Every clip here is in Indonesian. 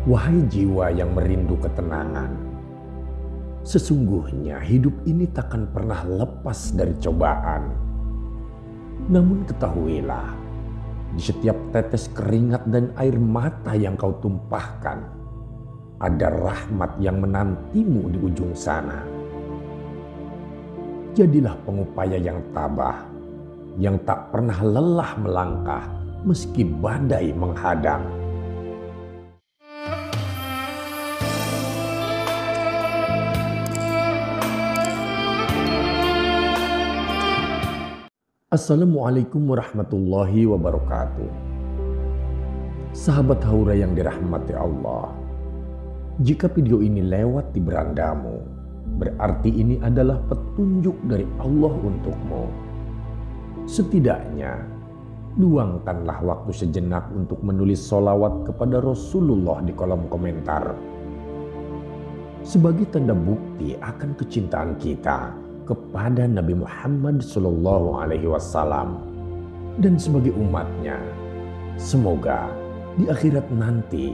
Wahai jiwa yang merindu ketenangan, sesungguhnya hidup ini takkan pernah lepas dari cobaan. Namun ketahuilah, di setiap tetes keringat dan air mata yang kau tumpahkan, ada rahmat yang menantimu di ujung sana. Jadilah pengupaya yang tabah, yang tak pernah lelah melangkah meski badai menghadang. Assalamualaikum warahmatullahi wabarakatuh. Sahabat Haura yang dirahmati Allah, jika video ini lewat di berandamu, berarti ini adalah petunjuk dari Allah untukmu. Setidaknya, luangkanlah waktu sejenak untuk menulis sholawat kepada Rasulullah di kolom komentar. Sebagai tanda bukti akan kecintaan kita kepada Nabi Muhammad SAW dan sebagai umatnya, semoga di akhirat nanti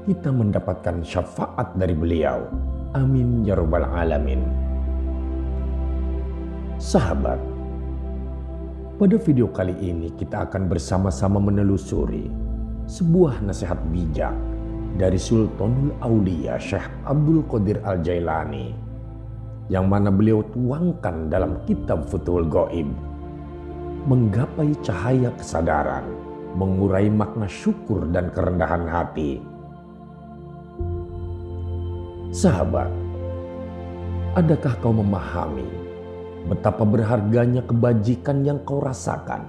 kita mendapatkan syafaat dari beliau. Amin ya rabbal alamin. Sahabat, pada video kali ini kita akan bersama-sama menelusuri sebuah nasihat bijak dari Sultanul Aulia Syekh Abdul Qadir Al-Jailani, yang mana beliau tuangkan dalam kitab Futhul Ghaib. Menggapai cahaya kesadaran, mengurai makna syukur dan kerendahan hati. Sahabat, adakah kau memahami betapa berharganya kebajikan yang kau rasakan?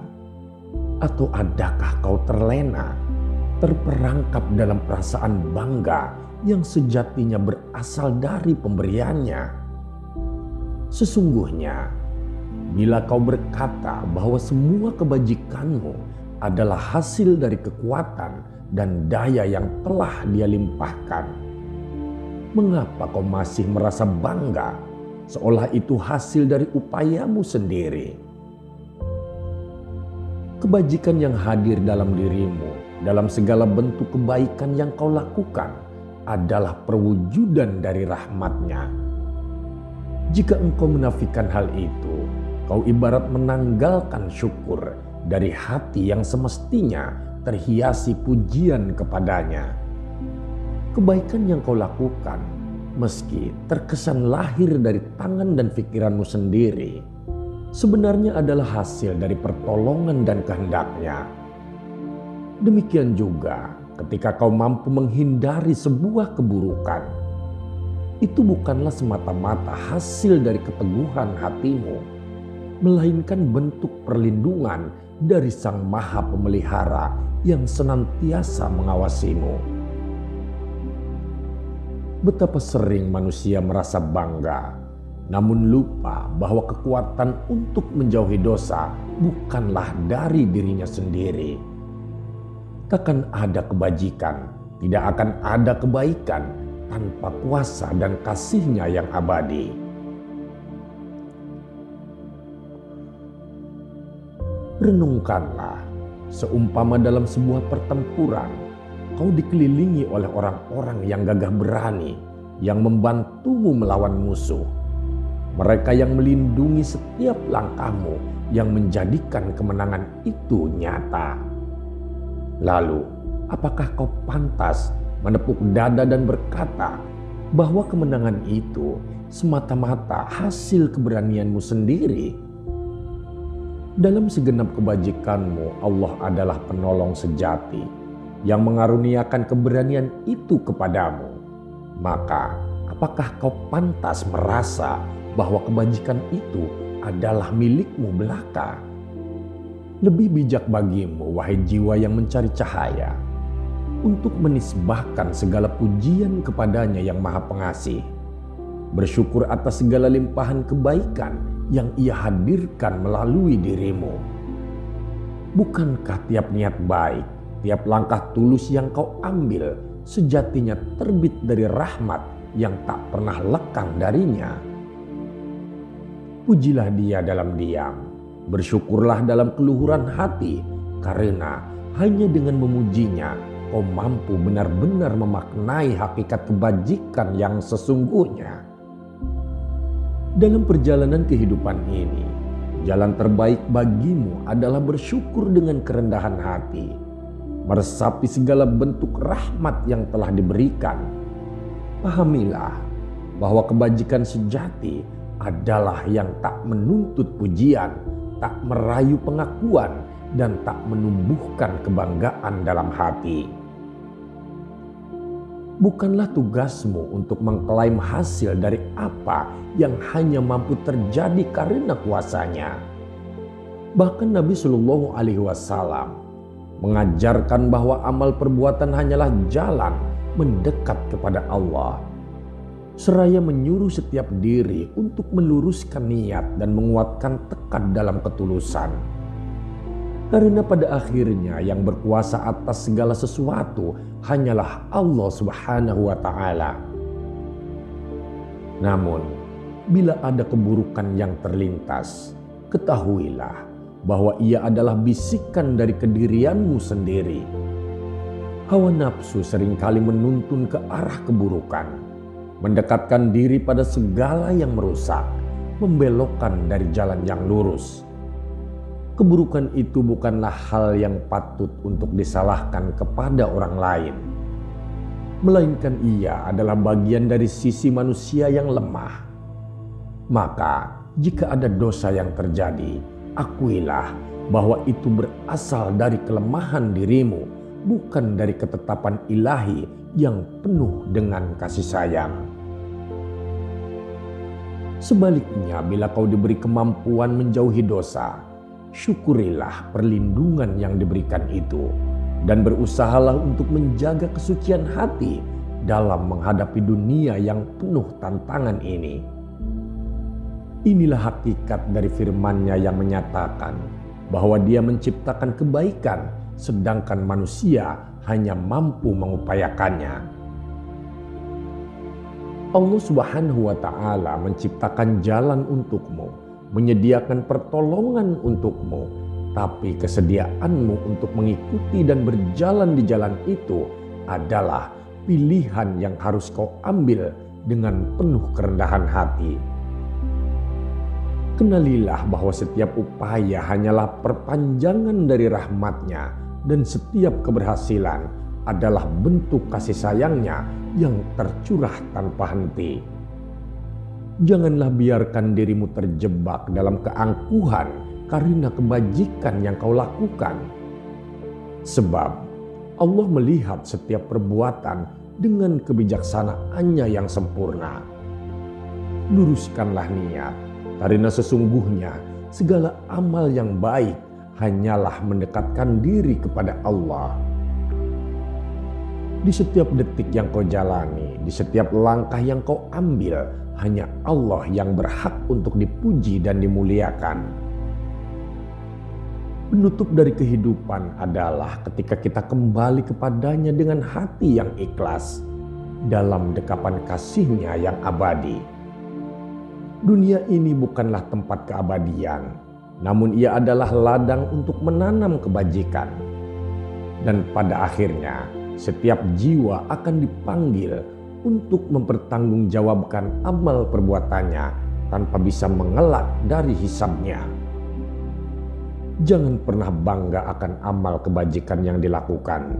Atau adakah kau terlena, terperangkap dalam perasaan bangga yang sejatinya berasal dari pemberiannya? Sesungguhnya, bila kau berkata bahwa semua kebajikanmu adalah hasil dari kekuatan dan daya yang telah Dia limpahkan, mengapa kau masih merasa bangga seolah itu hasil dari upayamu sendiri? Kebajikan yang hadir dalam dirimu, dalam segala bentuk kebaikan yang kau lakukan, adalah perwujudan dari rahmat-Nya. Jika engkau menafikan hal itu, kau ibarat menanggalkan syukur dari hati yang semestinya terhiasi pujian kepadanya. Kebaikan yang kau lakukan, meski terkesan lahir dari tangan dan pikiranmu sendiri, sebenarnya adalah hasil dari pertolongan dan kehendak-Nya. Demikian juga ketika kau mampu menghindari sebuah keburukan, itu bukanlah semata-mata hasil dari keteguhan hatimu, melainkan bentuk perlindungan dari Sang Maha Pemelihara yang senantiasa mengawasimu. Betapa sering manusia merasa bangga, namun lupa bahwa kekuatan untuk menjauhi dosa bukanlah dari dirinya sendiri. Takkan ada kebajikan, tidak akan ada kebaikan tanpa kuasa dan kasih-Nya yang abadi. Renungkanlah, seumpama dalam sebuah pertempuran, kau dikelilingi oleh orang-orang yang gagah berani, yang membantumu melawan musuh. Mereka yang melindungi setiap langkahmu, yang menjadikan kemenangan itu nyata. Lalu, apakah kau pantas menepuk dada dan berkata bahwa kemenangan itu semata-mata hasil keberanianmu sendiri? Dalam segenap kebajikanmu, Allah adalah penolong sejati yang mengaruniakan keberanian itu kepadamu. Maka, apakah kau pantas merasa bahwa kebajikan itu adalah milikmu belaka? Lebih bijak bagimu, wahai jiwa yang mencari cahaya, untuk menisbahkan segala pujian kepadanya yang Maha Pengasih. Bersyukur atas segala limpahan kebaikan yang Ia hadirkan melalui dirimu. Bukankah tiap niat baik, tiap langkah tulus yang kau ambil sejatinya terbit dari rahmat yang tak pernah lekang darinya? Pujilah Dia dalam diam, bersyukurlah dalam keluhuran hati, karena hanya dengan memujinya kau mampu benar-benar memaknai hakikat kebajikan yang sesungguhnya. Dalam perjalanan kehidupan ini, jalan terbaik bagimu adalah bersyukur dengan kerendahan hati, meresapi segala bentuk rahmat yang telah diberikan. Pahamilah bahwa kebajikan sejati adalah yang tak menuntut pujian, tak merayu pengakuan, dan tak menumbuhkan kebanggaan dalam hati. Bukanlah tugasmu untuk mengklaim hasil dari apa yang hanya mampu terjadi karena kuasanya. Bahkan Nabi Shallallahu Alaihi Wasallam mengajarkan bahwa amal perbuatan hanyalah jalan mendekat kepada Allah, seraya menyuruh setiap diri untuk meluruskan niat dan menguatkan tekad dalam ketulusan. Karena pada akhirnya yang berkuasa atas segala sesuatu hanyalah Allah Subhanahu wa Ta'ala. Namun, bila ada keburukan yang terlintas, ketahuilah bahwa ia adalah bisikan dari kedirianmu sendiri. Hawa nafsu seringkali menuntun ke arah keburukan, mendekatkan diri pada segala yang merusak, membelokkan dari jalan yang lurus. Keburukan itu bukanlah hal yang patut untuk disalahkan kepada orang lain, melainkan ia adalah bagian dari sisi manusia yang lemah. Maka jika ada dosa yang terjadi, akuilah bahwa itu berasal dari kelemahan dirimu, bukan dari ketetapan ilahi yang penuh dengan kasih sayang. Sebaliknya, bila kau diberi kemampuan menjauhi dosa, syukurilah perlindungan yang diberikan itu dan berusahalah untuk menjaga kesucian hati dalam menghadapi dunia yang penuh tantangan ini. Inilah hakikat dari firman-Nya yang menyatakan bahwa Dia menciptakan kebaikan sedangkan manusia hanya mampu mengupayakannya. Allah Subhanahu wa Ta'ala menciptakan jalan untukmu, menyediakan pertolongan untukmu, tapi kesediaanmu untuk mengikuti dan berjalan di jalan itu adalah pilihan yang harus kau ambil dengan penuh kerendahan hati. Kenalilah bahwa setiap upaya hanyalah perpanjangan dari rahmat-Nya dan setiap keberhasilan adalah bentuk kasih sayang-Nya yang tercurah tanpa henti. Janganlah biarkan dirimu terjebak dalam keangkuhan karena kebajikan yang kau lakukan. Sebab Allah melihat setiap perbuatan dengan kebijaksanaan-Nya yang sempurna. Luruskanlah niat, karena sesungguhnya segala amal yang baik hanyalah mendekatkan diri kepada Allah. Di setiap detik yang kau jalani, di setiap langkah yang kau ambil, hanya Allah yang berhak untuk dipuji dan dimuliakan. Penutup dari kehidupan adalah ketika kita kembali kepadanya dengan hati yang ikhlas dalam dekapan kasih-Nya yang abadi. Dunia ini bukanlah tempat keabadian, namun ia adalah ladang untuk menanam kebajikan. Dan pada akhirnya, setiap jiwa akan dipanggil untuk mempertanggungjawabkan amal perbuatannya tanpa bisa mengelak dari hisab-Nya. Jangan pernah bangga akan amal kebajikan yang dilakukan,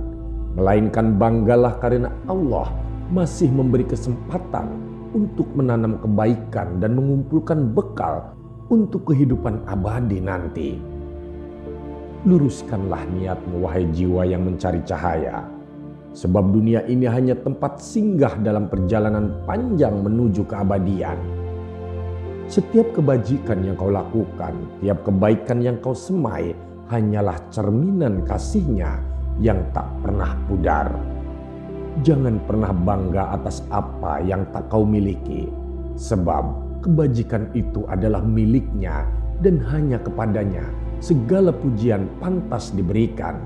melainkan banggalah karena Allah masih memberi kesempatan untuk menanam kebaikan dan mengumpulkan bekal untuk kehidupan abadi nanti. Luruskanlah niatmu, wahai jiwa yang mencari cahaya. Sebab dunia ini hanya tempat singgah dalam perjalanan panjang menuju keabadian. Setiap kebajikan yang kau lakukan, tiap kebaikan yang kau semai, hanyalah cerminan kasih-Nya yang tak pernah pudar. Jangan pernah bangga atas apa yang tak kau miliki, sebab kebajikan itu adalah milik-Nya dan hanya kepadanya segala pujian pantas diberikan.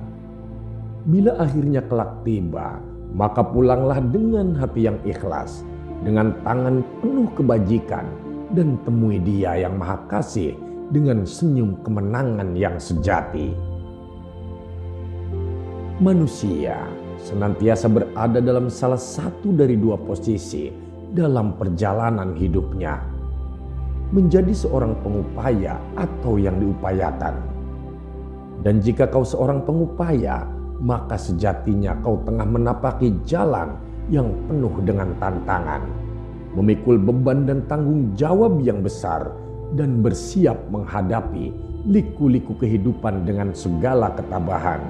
Bila akhirnya kelak tiba, maka pulanglah dengan hati yang ikhlas, dengan tangan penuh kebajikan, dan temui Dia yang Maha Kasih dengan senyum kemenangan yang sejati. Manusia senantiasa berada dalam salah satu dari dua posisi dalam perjalanan hidupnya. Menjadi seorang pengupaya atau yang diupayakan. Dan jika kau seorang pengupaya, maka sejatinya kau tengah menapaki jalan yang penuh dengan tantangan, memikul beban dan tanggung jawab yang besar, dan bersiap menghadapi liku-liku kehidupan dengan segala ketabahan.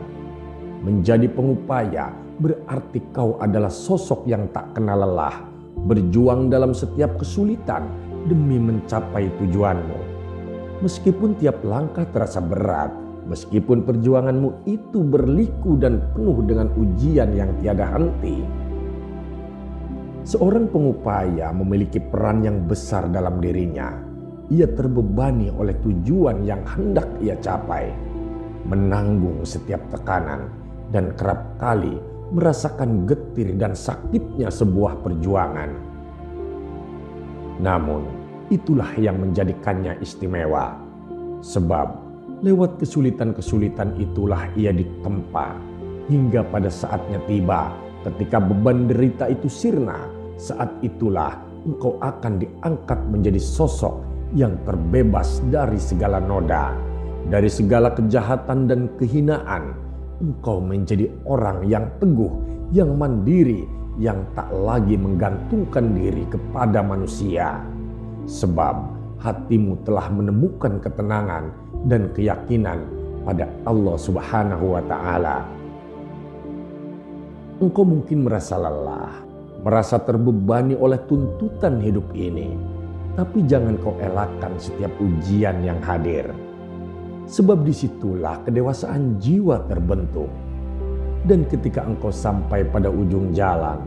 Menjadi pengupaya berarti kau adalah sosok yang tak kenal lelah, berjuang dalam setiap kesulitan demi mencapai tujuanmu. Meskipun tiap langkah terasa berat, meskipun perjuanganmu itu berliku dan penuh dengan ujian yang tiada henti. Seorang pengupaya memiliki peran yang besar dalam dirinya. Ia terbebani oleh tujuan yang hendak ia capai, menanggung setiap tekanan, dan kerap kali merasakan getir dan sakitnya sebuah perjuangan. Namun, itulah yang menjadikannya istimewa. Sebab, lewat kesulitan-kesulitan itulah ia ditempa, hingga pada saatnya tiba ketika beban derita itu sirna. Saat itulah engkau akan diangkat menjadi sosok yang terbebas dari segala noda, dari segala kejahatan dan kehinaan. Engkau menjadi orang yang teguh, yang mandiri, yang tak lagi menggantungkan diri kepada manusia. Sebab hatimu telah menemukan ketenangan dan keyakinan pada Allah Subhanahu wa Ta'ala. Engkau mungkin merasa lelah, merasa terbebani oleh tuntutan hidup ini, tapi jangan kau elakkan setiap ujian yang hadir. Sebab disitulah kedewasaan jiwa terbentuk. Dan ketika engkau sampai pada ujung jalan,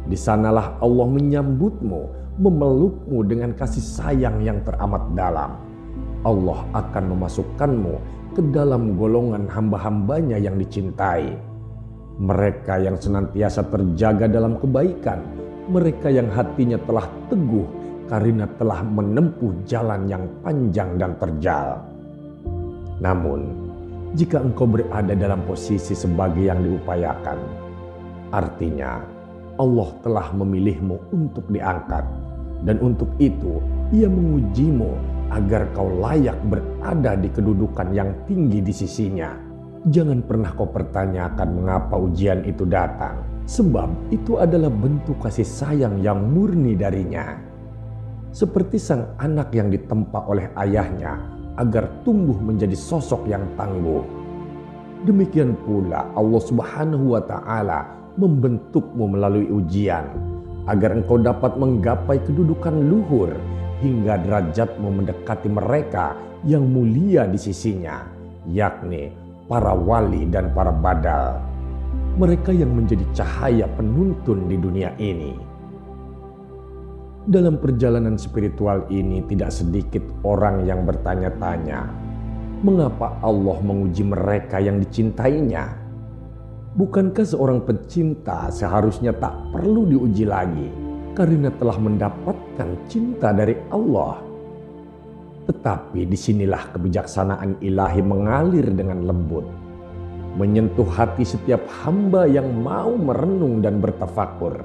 di sanalah Allah menyambutmu, memelukmu dengan kasih sayang yang teramat dalam. Allah akan memasukkanmu ke dalam golongan hamba-hambanya yang dicintai. Mereka yang senantiasa terjaga dalam kebaikan, mereka yang hatinya telah teguh karena telah menempuh jalan yang panjang dan terjal. Namun, jika engkau berada dalam posisi sebagai yang diupayakan, artinya Allah telah memilihmu untuk diangkat, dan untuk itu Ia mengujimu agar kau layak berada di kedudukan yang tinggi di sisinya. Jangan pernah kau pertanyakan mengapa ujian itu datang, sebab itu adalah bentuk kasih sayang yang murni darinya. Seperti sang anak yang ditempa oleh ayahnya agar tumbuh menjadi sosok yang tangguh. Demikian pula Allah Subhanahu wa Ta'ala membentukmu melalui ujian agar engkau dapat menggapai kedudukan luhur hingga derajatmu mendekati mereka yang mulia di sisinya, yakni para wali dan para badal, mereka yang menjadi cahaya penuntun di dunia ini. Dalam perjalanan spiritual ini tidak sedikit orang yang bertanya-tanya, mengapa Allah menguji mereka yang dicintainya? Bukankah seorang pencinta seharusnya tak perlu diuji lagi karena telah mendapatkan cinta dari Allah? Tetapi disinilah kebijaksanaan ilahi mengalir dengan lembut, menyentuh hati setiap hamba yang mau merenung dan bertafakur.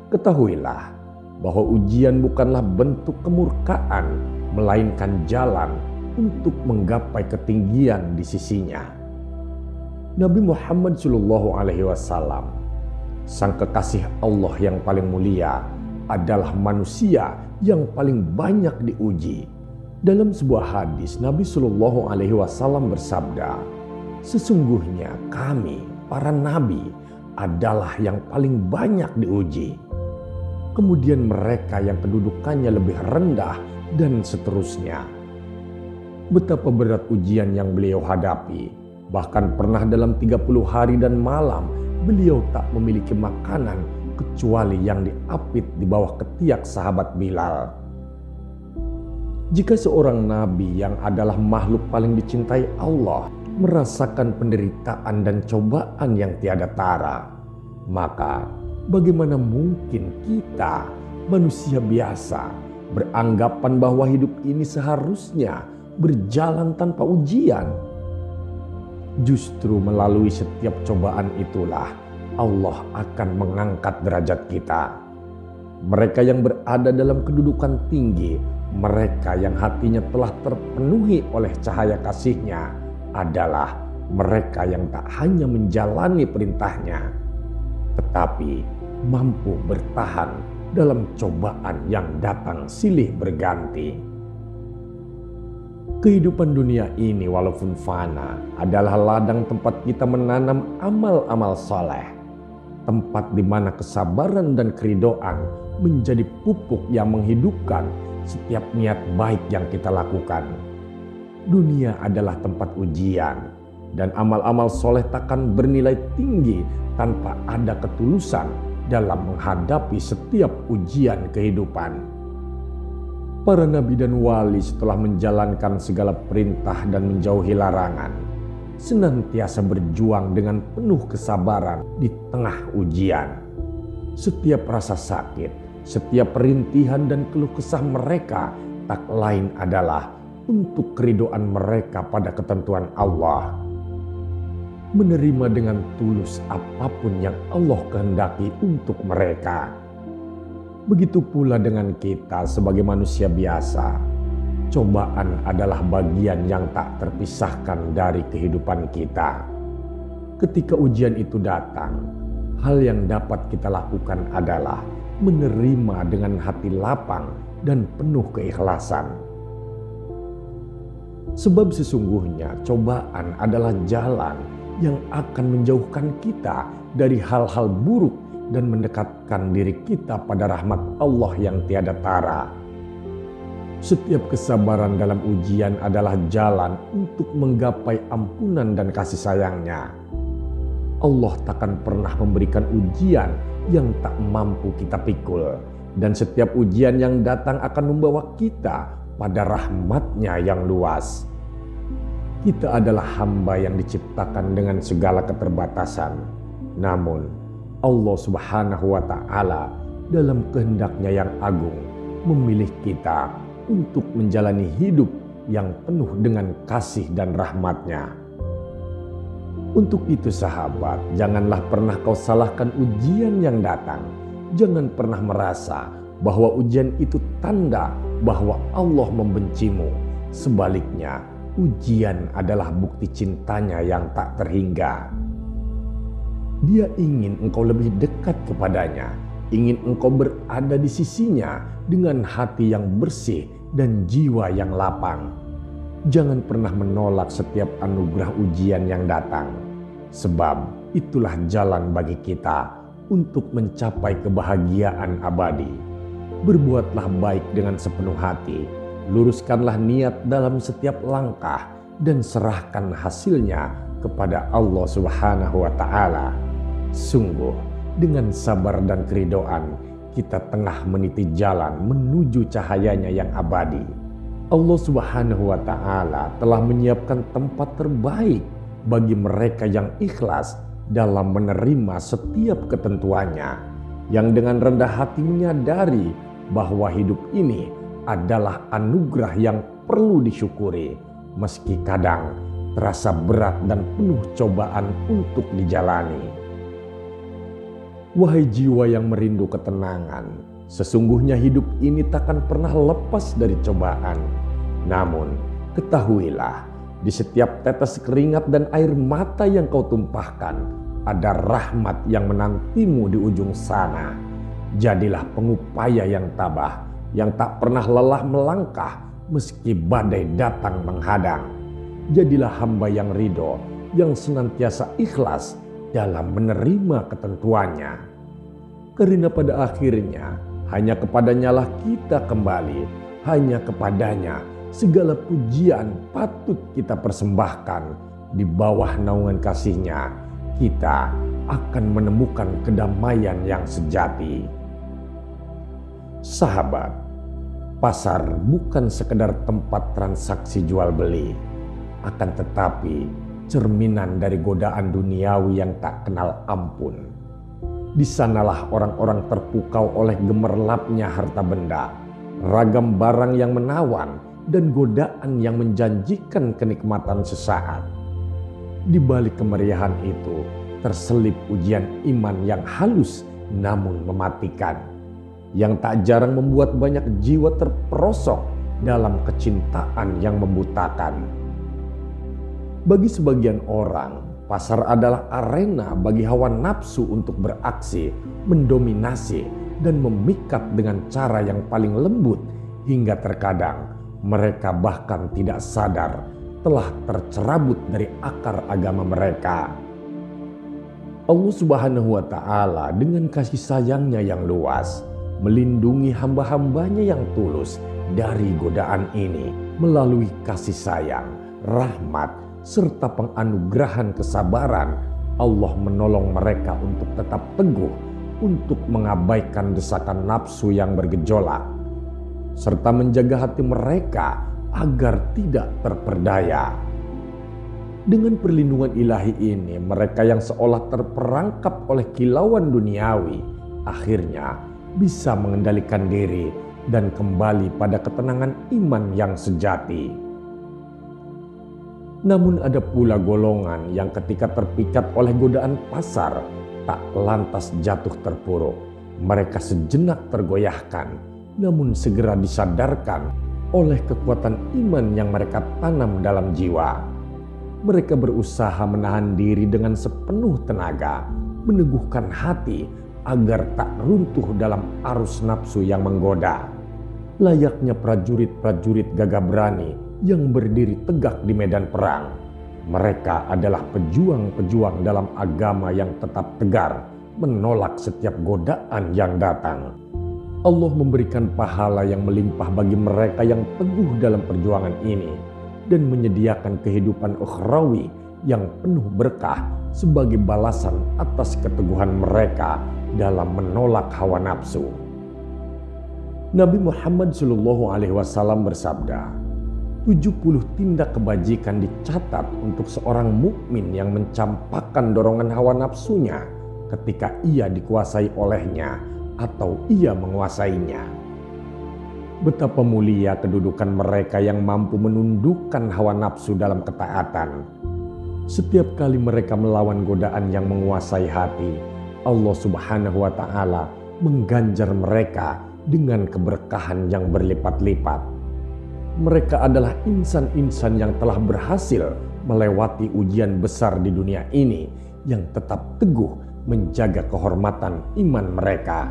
Ketahuilah bahwa ujian bukanlah bentuk kemurkaan, melainkan jalan untuk menggapai ketinggian di sisinya. Nabi Muhammad SAW, sang kekasih Allah yang paling mulia, adalah manusia yang paling banyak diuji. Dalam sebuah hadis, Nabi SAW bersabda, sesungguhnya kami, para nabi, adalah yang paling banyak diuji. Kemudian mereka yang kedudukannya lebih rendah, dan seterusnya. Betapa berat ujian yang beliau hadapi. Bahkan pernah dalam 30 hari dan malam beliau tak memiliki makanan kecuali yang diapit di bawah ketiak sahabat Bilal. Jika seorang nabi yang adalah makhluk paling dicintai Allah merasakan penderitaan dan cobaan yang tiada tara, maka bagaimana mungkin kita, manusia biasa, beranggapan bahwa hidup ini seharusnya berjalan tanpa ujian? Justru melalui setiap cobaan itulah Allah akan mengangkat derajat kita. Mereka yang berada dalam kedudukan tinggi, mereka yang hatinya telah terpenuhi oleh cahaya kasih-Nya adalah mereka yang tak hanya menjalani perintah-Nya, tetapi mampu bertahan dalam cobaan yang datang silih berganti. Kehidupan dunia ini walaupun fana adalah ladang tempat kita menanam amal-amal saleh, tempat di mana kesabaran dan keridoan menjadi pupuk yang menghidupkan setiap niat baik yang kita lakukan. Dunia adalah tempat ujian, dan amal-amal soleh takkan bernilai tinggi tanpa ada ketulusan dalam menghadapi setiap ujian kehidupan. Para nabi dan wali setelah menjalankan segala perintah dan menjauhi larangan, senantiasa berjuang dengan penuh kesabaran di tengah ujian. Setiap rasa sakit, setiap perintihan dan keluh kesah mereka tak lain adalah untuk keridoan mereka pada ketentuan Allah. Menerima dengan tulus apapun yang Allah kehendaki untuk mereka. Begitu pula dengan kita sebagai manusia biasa. Cobaan adalah bagian yang tak terpisahkan dari kehidupan kita. Ketika ujian itu datang, hal yang dapat kita lakukan adalah menerima dengan hati lapang dan penuh keikhlasan. Sebab sesungguhnya cobaan adalah jalan yang akan menjauhkan kita dari hal-hal buruk dan mendekatkan diri kita pada rahmat Allah yang tiada tara. Setiap kesabaran dalam ujian adalah jalan untuk menggapai ampunan dan kasih sayang-Nya. Allah takkan pernah memberikan ujian yang tak mampu kita pikul, dan setiap ujian yang datang akan membawa kita pada rahmat-Nya yang luas. Kita adalah hamba yang diciptakan dengan segala keterbatasan. Namun Allah Subhanahu wa Ta'ala dalam kehendak-Nya yang agung memilih kita untuk menjalani hidup yang penuh dengan kasih dan rahmat-Nya. Untuk itu sahabat, janganlah pernah kau salahkan ujian yang datang. Jangan pernah merasa bahwa ujian itu tanda bahwa Allah membencimu. Sebaliknya, ujian adalah bukti cintanya yang tak terhingga. Dia ingin engkau lebih dekat kepadanya, ingin engkau berada di sisinya dengan hati yang bersih dan jiwa yang lapang. Jangan pernah menolak setiap anugerah ujian yang datang, sebab itulah jalan bagi kita untuk mencapai kebahagiaan abadi. Berbuatlah baik dengan sepenuh hati, luruskanlah niat dalam setiap langkah, dan serahkan hasilnya kepada Allah Subhanahu wa Ta'ala. Sungguh, dengan sabar dan keridoan, kita tengah meniti jalan menuju cahayanya yang abadi. Allah Subhanahu wa Ta'ala telah menyiapkan tempat terbaik bagi mereka yang ikhlas dalam menerima setiap ketentuannya, yang dengan rendah hati menyadari bahwa hidup ini adalah anugerah yang perlu disyukuri, meski kadang terasa berat dan penuh cobaan untuk dijalani. Wahai jiwa yang merindu ketenangan, sesungguhnya hidup ini takkan pernah lepas dari cobaan. Namun, ketahuilah, di setiap tetes keringat dan air mata yang kau tumpahkan, ada rahmat yang menantimu di ujung sana. Jadilah pengupaya yang tabah, yang tak pernah lelah melangkah meski badai datang menghadang. Jadilah hamba yang ridho, yang senantiasa ikhlas dalam menerima ketentuannya. Karena pada akhirnya hanya kepadanya lah kita kembali, hanya kepadanya segala pujian patut kita persembahkan. Di bawah naungan kasih-Nya kita akan menemukan kedamaian yang sejati. Sahabat, pasar bukan sekedar tempat transaksi jual beli, akan tetapi cerminan dari godaan duniawi yang tak kenal ampun. Di sanalah orang-orang terpukau oleh gemerlapnya harta benda, ragam barang yang menawan, dan godaan yang menjanjikan kenikmatan sesaat. Di balik kemeriahan itu, terselip ujian iman yang halus namun mematikan, yang tak jarang membuat banyak jiwa terperosok dalam kecintaan yang membutakan. Bagi sebagian orang, pasar adalah arena bagi hawa nafsu untuk beraksi, mendominasi, dan memikat dengan cara yang paling lembut, hingga terkadang mereka bahkan tidak sadar telah tercerabut dari akar agama mereka. Allah Subhanahu wa Ta'ala dengan kasih sayangnya yang luas melindungi hamba-hambanya yang tulus dari godaan ini melalui kasih sayang, rahmat, serta penganugerahan kesabaran. Allah menolong mereka untuk tetap teguh untuk mengabaikan desakan nafsu yang bergejolak, serta menjaga hati mereka agar tidak terperdaya. Dengan perlindungan ilahi ini, mereka yang seolah terperangkap oleh kilauan duniawi akhirnya bisa mengendalikan diri dan kembali pada ketenangan iman yang sejati. Namun ada pula golongan yang ketika terpikat oleh godaan pasar tak lantas jatuh terpuruk. Mereka sejenak tergoyahkan, namun segera disadarkan oleh kekuatan iman yang mereka tanam dalam jiwa. Mereka berusaha menahan diri dengan sepenuh tenaga, meneguhkan hati agar tak runtuh dalam arus nafsu yang menggoda. Layaknya prajurit-prajurit gagah berani yang berdiri tegak di medan perang, mereka adalah pejuang-pejuang dalam agama yang tetap tegar, menolak setiap godaan yang datang. Allah memberikan pahala yang melimpah bagi mereka yang teguh dalam perjuangan ini dan menyediakan kehidupan ukhrawi yang penuh berkah sebagai balasan atas keteguhan mereka dalam menolak hawa nafsu. Nabi Muhammad SAW bersabda, 70 tindak kebajikan dicatat untuk seorang mukmin yang mencampakkan dorongan hawa nafsunya ketika ia dikuasai olehnya atau ia menguasainya. Betapa mulia kedudukan mereka yang mampu menundukkan hawa nafsu dalam ketaatan. Setiap kali mereka melawan godaan yang menguasai hati, Allah Subhanahu wa Ta'ala mengganjar mereka dengan keberkahan yang berlipat-lipat. Mereka adalah insan-insan yang telah berhasil melewati ujian besar di dunia ini, yang tetap teguh menjaga kehormatan iman mereka.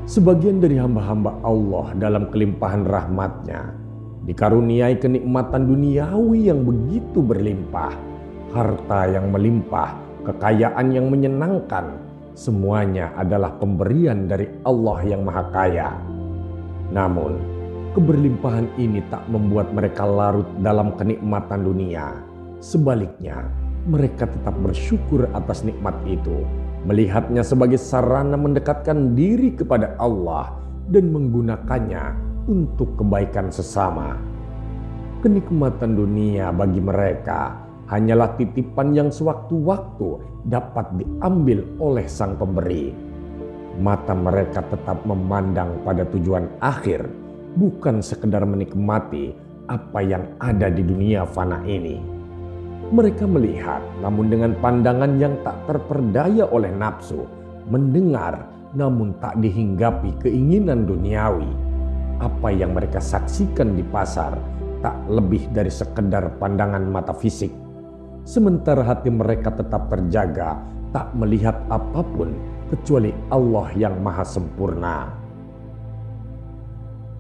Sebagian dari hamba-hamba Allah dalam kelimpahan rahmatnya dikaruniai kenikmatan duniawi yang begitu berlimpah, harta yang melimpah, kekayaan yang menyenangkan. Semuanya adalah pemberian dari Allah yang Maha Kaya. Namun, keberlimpahan ini tak membuat mereka larut dalam kenikmatan dunia. Sebaliknya, mereka tetap bersyukur atas nikmat itu, melihatnya sebagai sarana mendekatkan diri kepada Allah dan menggunakannya untuk kebaikan sesama. Kenikmatan dunia bagi mereka hanyalah titipan yang sewaktu-waktu dapat diambil oleh Sang Pemberi. Mata mereka tetap memandang pada tujuan akhir, bukan sekedar menikmati apa yang ada di dunia fana ini. Mereka melihat, namun dengan pandangan yang tak terperdaya oleh nafsu, mendengar, namun tak dihinggapi keinginan duniawi. Apa yang mereka saksikan di pasar tak lebih dari sekedar pandangan mata fisik. Sementara hati mereka tetap terjaga, tak melihat apapun kecuali Allah yang Maha Sempurna.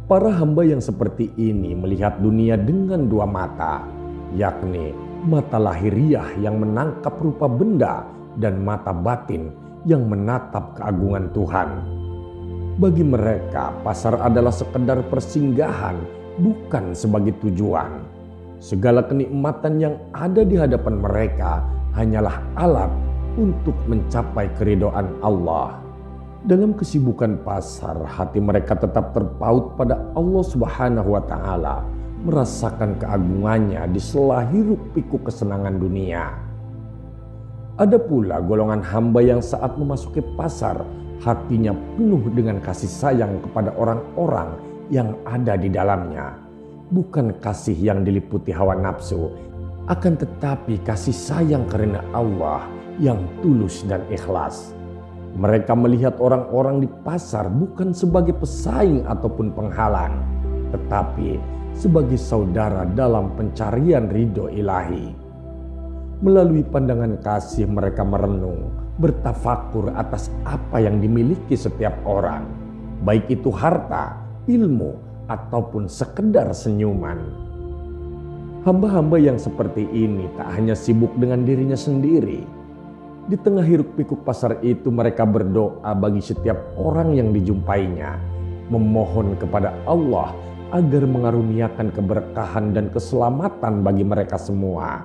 Para hamba yang seperti ini melihat dunia dengan dua mata, yakni mata lahiriah yang menangkap rupa benda dan mata batin yang menatap keagungan Tuhan. Bagi mereka, pasar adalah sekedar persinggahan, bukan sebagai tujuan. Segala kenikmatan yang ada di hadapan mereka hanyalah alat untuk mencapai keridhaan Allah. Dalam kesibukan pasar, hati mereka tetap terpaut pada Allah Subhanahu wa Ta'ala, merasakan keagungannya di sela hiruk pikuk kesenangan dunia. Ada pula golongan hamba yang saat memasuki pasar, hatinya penuh dengan kasih sayang kepada orang-orang yang ada di dalamnya. Bukan kasih yang diliputi hawa nafsu, akan tetapi kasih sayang karena Allah yang tulus dan ikhlas. Mereka melihat orang-orang di pasar bukan sebagai pesaing ataupun penghalang, tetapi sebagai saudara dalam pencarian ridho ilahi. Melalui pandangan kasih mereka merenung, bertafakur atas apa yang dimiliki setiap orang, baik itu harta, ilmu, ataupun sekedar senyuman. Hamba-hamba yang seperti ini tak hanya sibuk dengan dirinya sendiri. Di tengah hiruk-pikuk pasar itu mereka berdoa bagi setiap orang yang dijumpainya, memohon kepada Allah agar mengaruniakan keberkahan dan keselamatan bagi mereka semua.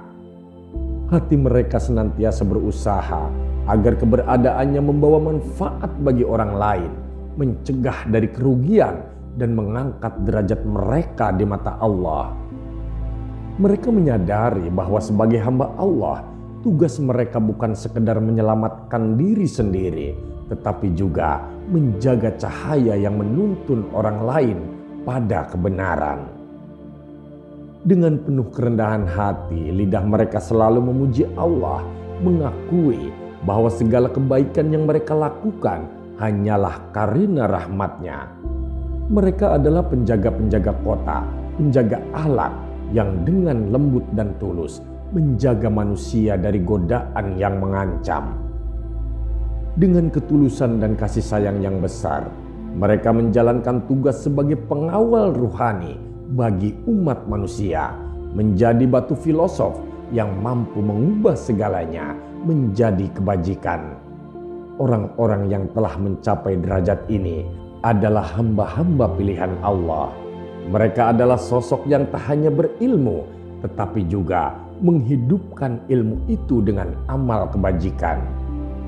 Hati mereka senantiasa berusaha agar keberadaannya membawa manfaat bagi orang lain, mencegah dari kerugian, dan mengangkat derajat mereka di mata Allah. Mereka menyadari bahwa sebagai hamba Allah, tugas mereka bukan sekedar menyelamatkan diri sendiri, tetapi juga menjaga cahaya yang menuntun orang lain pada kebenaran. Dengan penuh kerendahan hati, lidah mereka selalu memuji Allah, mengakui bahwa segala kebaikan yang mereka lakukan hanyalah karena rahmat-Nya. Mereka adalah penjaga-penjaga kota, penjaga akhlak yang dengan lembut dan tulus menjaga manusia dari godaan yang mengancam. Dengan ketulusan dan kasih sayang yang besar, mereka menjalankan tugas sebagai pengawal ruhani bagi umat manusia, menjadi batu filosof yang mampu mengubah segalanya menjadi kebajikan. Orang-orang yang telah mencapai derajat ini adalah hamba-hamba pilihan Allah. Mereka adalah sosok yang tak hanya berilmu, tetapi juga menghidupkan ilmu itu dengan amal kebajikan.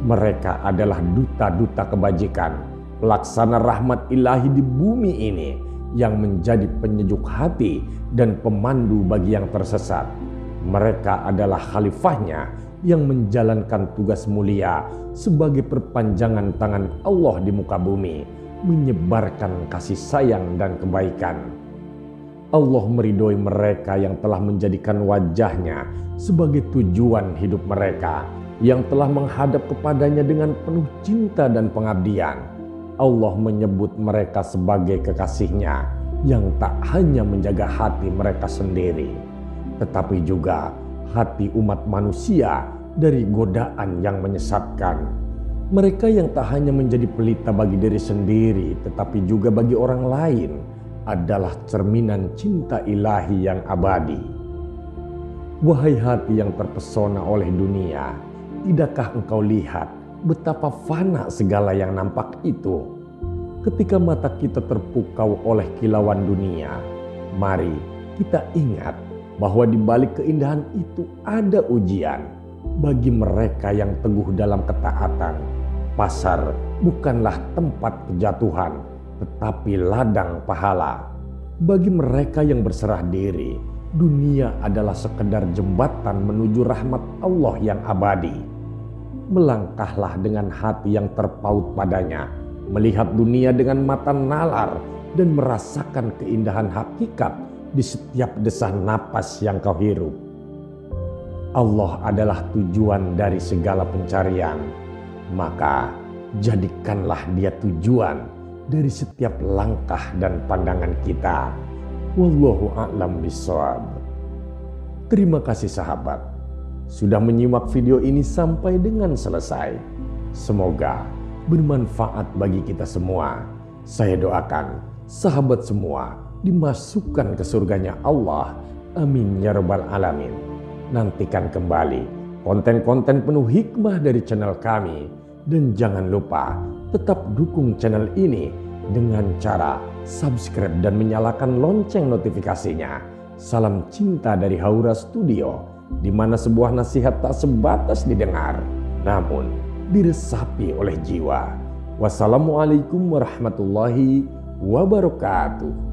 Mereka adalah duta-duta kebajikan, pelaksana rahmat ilahi di bumi ini yang menjadi penyejuk hati dan pemandu bagi yang tersesat. Mereka adalah khalifahnya yang menjalankan tugas mulia sebagai perpanjangan tangan Allah di muka bumi, menyebarkan kasih sayang dan kebaikan. Allah meridhoi mereka yang telah menjadikan wajahnya sebagai tujuan hidup mereka, yang telah menghadap kepadanya dengan penuh cinta dan pengabdian. Allah menyebut mereka sebagai kekasihnya yang tak hanya menjaga hati mereka sendiri, tetapi juga hati umat manusia dari godaan yang menyesatkan. Mereka yang tak hanya menjadi pelita bagi diri sendiri, tetapi juga bagi orang lain, adalah cerminan cinta ilahi yang abadi. Wahai hati yang terpesona oleh dunia, tidakkah engkau lihat betapa fana segala yang nampak itu? Ketika mata kita terpukau oleh kilauan dunia, mari kita ingat bahwa di balik keindahan itu ada ujian. Bagi mereka yang teguh dalam ketaatan, pasar bukanlah tempat kejatuhan, tetapi ladang pahala. Bagi mereka yang berserah diri, dunia adalah sekedar jembatan menuju rahmat Allah yang abadi. Melangkahlah dengan hati yang terpaut padanya, melihat dunia dengan mata nalar dan merasakan keindahan hakikat di setiap desah napas yang kau hirup. Allah adalah tujuan dari segala pencarian, maka jadikanlah Dia tujuan dari setiap langkah dan pandangan kita. Wallahu a'lam bishawab. Terima kasih sahabat sudah menyimak video ini sampai dengan selesai. Semoga bermanfaat bagi kita semua. Saya doakan sahabat semua dimasukkan ke surganya Allah. Amin ya rabbal alamin. Nantikan kembali konten-konten penuh hikmah dari channel kami. Dan jangan lupa tetap dukung channel ini dengan cara subscribe dan menyalakan lonceng notifikasinya. Salam cinta dari Haura Studio, di mana sebuah nasihat tak sebatas didengar, namun diresapi oleh jiwa. Wassalamualaikum warahmatullahi wabarakatuh.